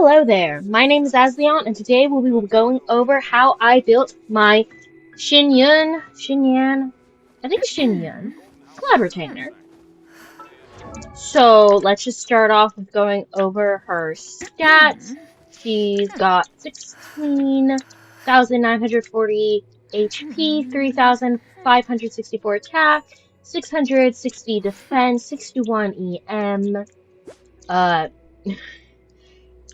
Hello there, my name is Asleon, and today we will be going over how I built my Xianyun, I think it's Xianyun, slab retainer. So let's just start off with going over her stats. She's got 16,940 HP, 3,564 attack, 660 defense, 61 EM,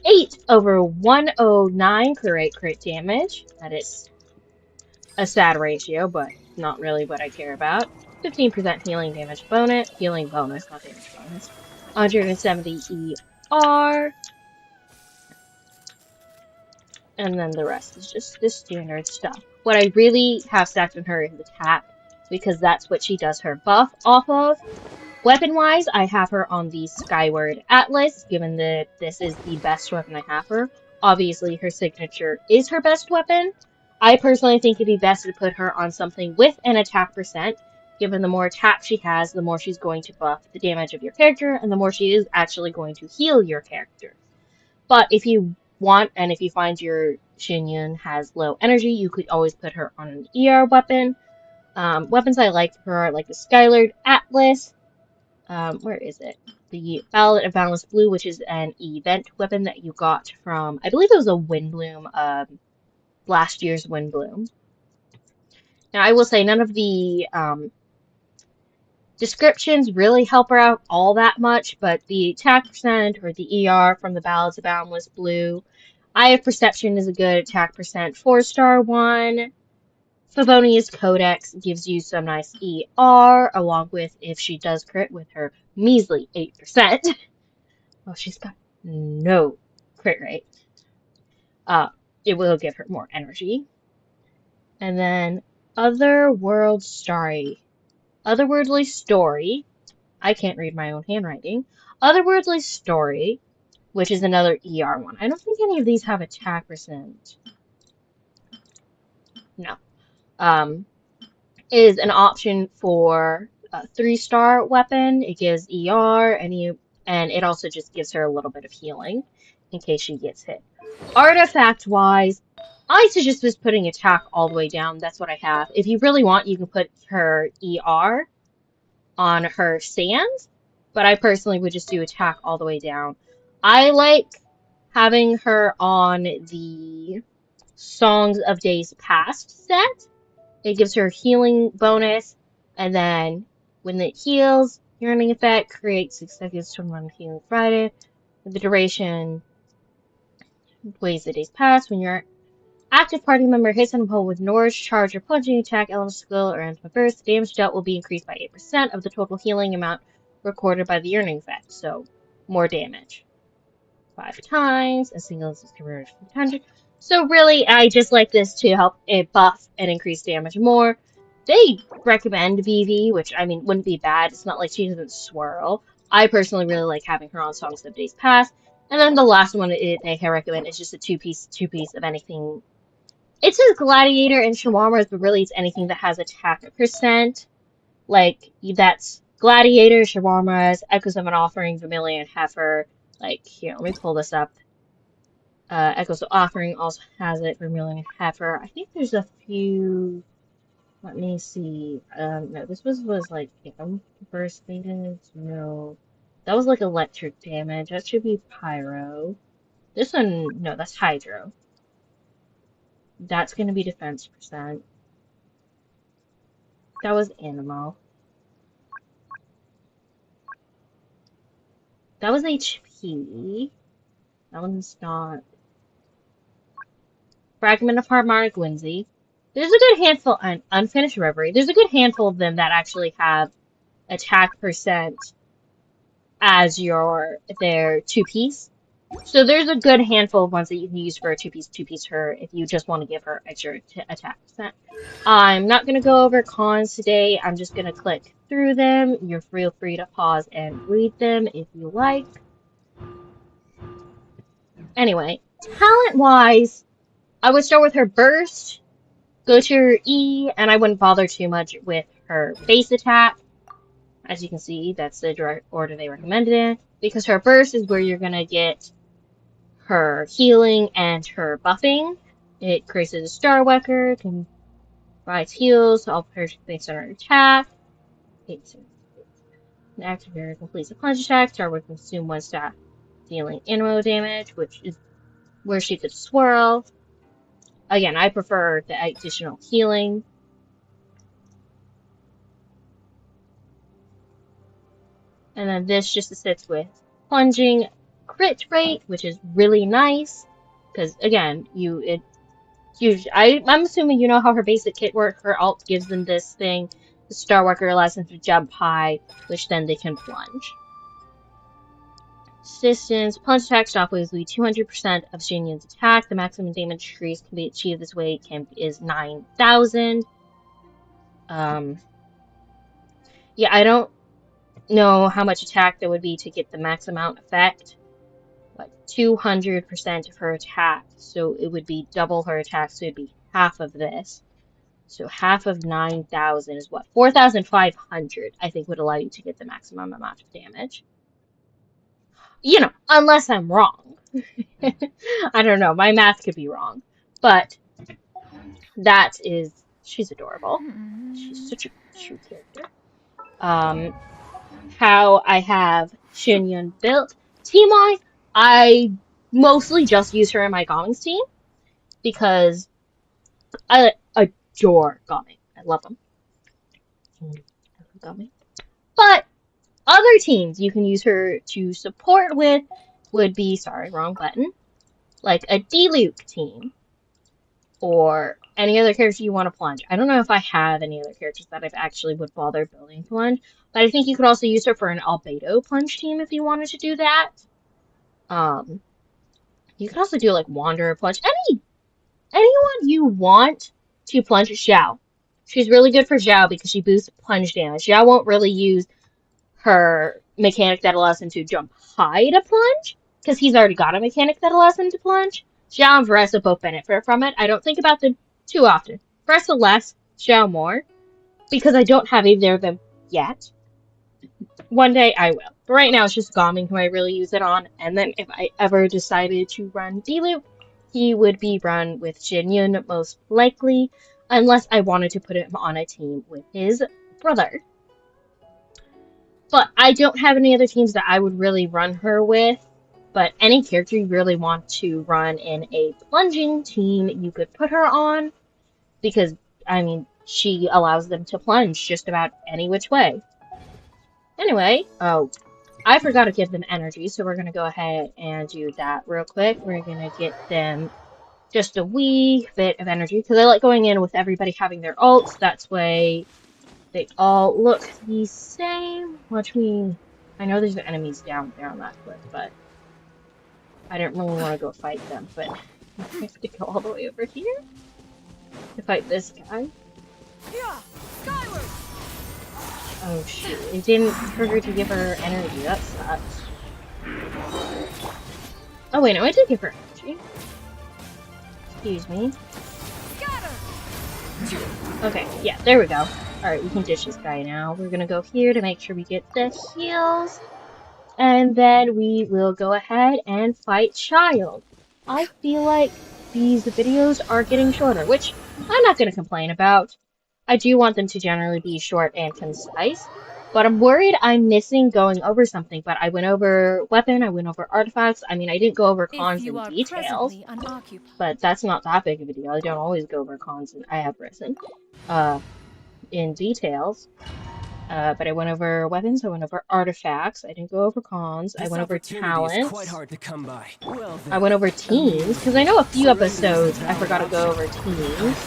8 over 109 crit damage. That is a sad ratio, but not really what I care about. 15% healing bonus, not damage bonus. 170 ER. And then the rest is just the standard stuff. What I really have stacked on her is attack, because that's what she does her buff off of. Weapon-wise, I have her on the Skyward Atlas, given that this is the best weapon I have her. Obviously, her signature is her best weapon. I personally think it'd be best to put her on something with an attack percent, given the more attack she has, the more she's going to buff the damage of your character, and the more she is actually going to heal your character. But if you want, and if you find your Xianyun has low energy, you could always put her on an ER weapon. Weapons I like for her are like the Skyward Atlas. Where is it? The Ballad of Boundless Blue, which is an event weapon that you got from, I believe it was a Windbloom, last year's Windbloom. Now, I will say none of the descriptions really help her out all that much, but the attack percent or the ER from the Ballads of Boundless Blue, Eye of Perception is a good attack percent 4-star one. Favonia's Codex gives you some nice ER, along with if she does crit with her measly 8%. Well, she's got no crit rate. It will give her more energy. And then Otherworldly Story. I can't read my own handwriting. Otherworldly Story, which is another ER one. I don't think any of these have attack percent. No. Is an option for a 3-star weapon. It gives ER, and it also just gives her a little bit of healing in case she gets hit. Artifact-wise, I suggest just putting attack all the way down. That's what I have. If you really want, you can put her ER on her sands, but I personally would just do attack all the way down. I like having her on the Songs of Days Past set. It gives her healing bonus, and then when it heals, healing effect creates 6 seconds to run healing Friday. The duration weighs the days past. When your active party member hits an opponent with Norse, charge, or plunging attack, elemental skill, or anti burst, the damage dealt will be increased by 8% of the total healing amount recorded by the yearning effect. So, more damage. 5 times, a single is converted to 100. So really, I just like this to help it buff and increase damage more. They recommend VV, which, I mean, wouldn't be bad. It's not like she doesn't swirl. I personally really like having her on Songs of Days Past. And then the last one they recommend is just a two-piece of anything. It says Gladiator and Shawarmas, but really it's anything that has attack percent. Like, that's Gladiator, Shawarmas, Echoes of an Offering, Vermilion Heifer. Like, here, let me pull this up. Echoes of Offering also has it, Vermilion Heifer. I think there's a few. Let me see. No, this was like burst maintenance. No, that was like electric damage. That should be Pyro. This one, no, that's Hydro. That's gonna be defense percent. That was Animal. That was HP. That one's not. Fragment of Harmonic Whimsy. There's a good handful, Unfinished Reverie. There's a good handful of them that actually have attack percent as their 2-piece. So there's a good handful of ones that you can use for a 2-piece her if you just want to give her extra attack percent. I'm not going to go over cons today. I'm just going to click through them. You're feel free to pause and read them if you like. Anyway, talent-wise, I would start with her burst, go to her E, and I wouldn't bother too much with her base attack. As you can see, that's the direct order they recommended it. Because her burst is where you're going to get her healing and her buffing. It increases a star record, can provides heals to all players based on her attack. An active area completes a plunge attack. Star will consume one stat, dealing ammo damage, which is where she could swirl. Again, I prefer the additional healing. And then this just assists with plunging crit rate, which is really nice. Because again, I'm assuming you know how her basic kit works. Her alt gives them this thing. The Star Walker allows them to jump high, which then they can plunge. Assistance. Plunge attack stop waves will be 200% of Xianyun's attack. The maximum damage increase can be achieved this way is 9,000. Yeah, I don't know how much attack there would be to get the max amount effect. Like 200% of her attack, so it would be double her attack, so it'd be half of this. So half of 9,000 is what? 4,500, I think, would allow you to get the maximum amount of damage. You know, unless I'm wrong. I don't know, my math could be wrong. But she's adorable. She's such a cute character. How I have Xianyun built. Team-wise, I mostly just use her in my Gaming's team because I adore Gaming. I love them. But other teams you can use her to support with would be, sorry, wrong button, like a Diluc team or any other character you want to plunge. I don't know if I have any other characters that I've actually would bother building plunge, but I think you could also use her for an Albedo plunge team if you wanted to do that. You could also do like Wanderer plunge. Anyone you want to plunge Xiao. She's really good for Xiao because she boosts plunge damage. Xiao won't really use her mechanic that allows him to jump high to plunge because he's already got a mechanic that allows him to plunge. Xiao and Varessa both benefit from it. I don't think about them too often. Varessa less, Xiao more, because I don't have either of them yet. One day I will. But right now it's just Gaming who I really use it on, and then if I ever decided to run Diluc, he would be run with Xianyun most likely, unless I wanted to put him on a team with his brother. But I don't have any other teams that I would really run her with. But any character you really want to run in a plunging team, you could put her on. Because, I mean, she allows them to plunge just about any which way. Anyway, oh, I forgot to give them energy, so we're going to go ahead and do that real quick. We're going to get them just a wee bit of energy, because I like going in with everybody having their ults. That's way they all look the same. Watch me. I know there's enemies down there on that cliff, but I didn't really want to go fight them, but I have to go all the way over here to fight this guy. Oh shoot, it didn't trigger to give her energy, that sucks. Oh wait, no, I did give her energy. Excuse me. Okay, yeah, there we go. Alright, we can ditch this guy now. We're gonna go here to make sure we get the heals. And then we will go ahead and fight Child. I feel like these videos are getting shorter, which I'm not going to complain about. I do want them to generally be short and concise, but I'm worried I'm missing going over something. But I went over weapon, I went over artifacts. I mean, I didn't go over cons in details, but that's not that big of a deal. I don't always go over cons, and I have risen in details. But I went over weapons, I went over artifacts, I didn't go over cons, I went over talents, I went over teams, because I know a few episodes I forgot to go over teams.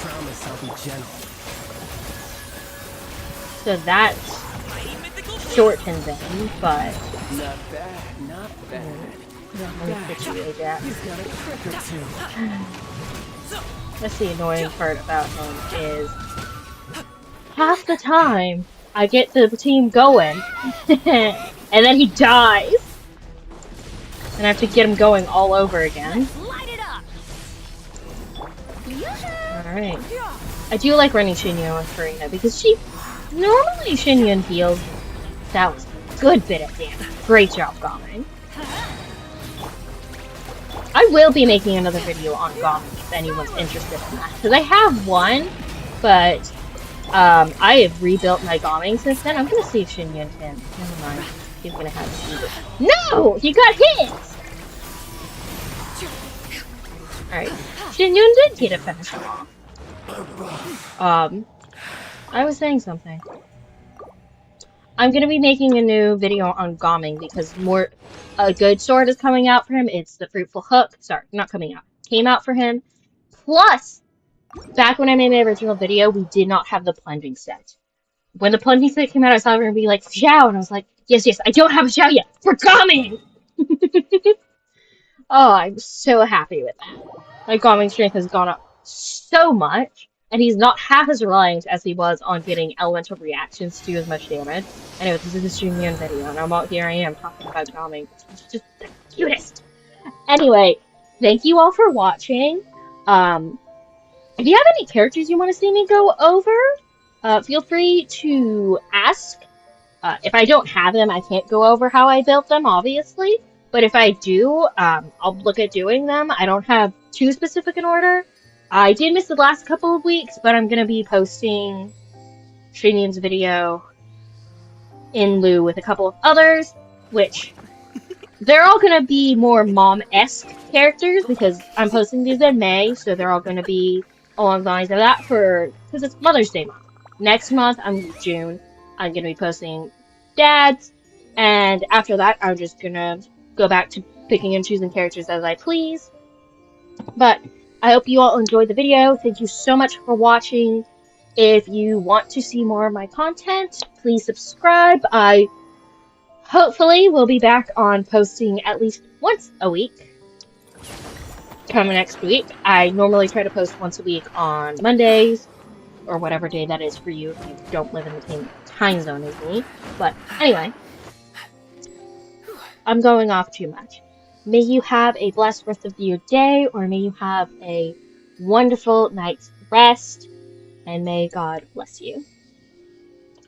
So that shortened them, but... Not bad, not bad. That's the annoying part about him, is half the time I get the team going, and then he dies, and I have to get him going all over again. Alright. I do like running Xianyun with Karina, because normally Xianyun heals. That was a good bit of damage. Great job, Gaming. I will be making another video on Gami if anyone's interested in that. Because I have one, but I have rebuilt my Gami since then. I'm gonna see if Xianyun can. Never mind. He's gonna have speed. No! He got hit! Alright. Xianyun did get a finish off. I was saying something. I'm gonna be making a new video on Gami because a good sword is coming out for him. It's the Fruitful Hook. Sorry, not coming out. Came out for him. Plus, back when I made my original video, we did not have the plunging set. When the plunging set came out, I saw everyone be like, Xiao, and I was like, yes, I don't have a Xiao yet. We're coming! Oh, I'm so happy with that. My Gami strength has gone up so much, and he's not half as reliant as he was on getting elemental reactions to do as much damage. Anyway, this is a Xianyun video, and here I am talking about Gami. It's just the cutest! Anyway, thank you all for watching. If you have any characters you want to see me go over, feel free to ask. If I don't have them, I can't go over how I built them, obviously. But if I do, I'll look at doing them. I don't have too specific in order. I did miss the last couple of weeks, but I'm going to be posting Xianyun's video in lieu with a couple of others, which they're all going to be more mom-esque characters because I'm posting these in May, so they're all going to be along the lines of that because it's Mother's Day month. Next month, June, I'm going to be posting dads, and after that, I'm just going to go back to picking and choosing characters as I please. But I hope you all enjoyed the video. Thank you so much for watching. If you want to see more of my content, please subscribe. I hopefully will be back on posting at least once a week. Coming next week. I normally try to post once a week on Mondays, or whatever day that is for you if you don't live in the same time zone as me. But anyway, I'm going off too much. May you have a blessed rest of your day, or may you have a wonderful night's rest, and may God bless you.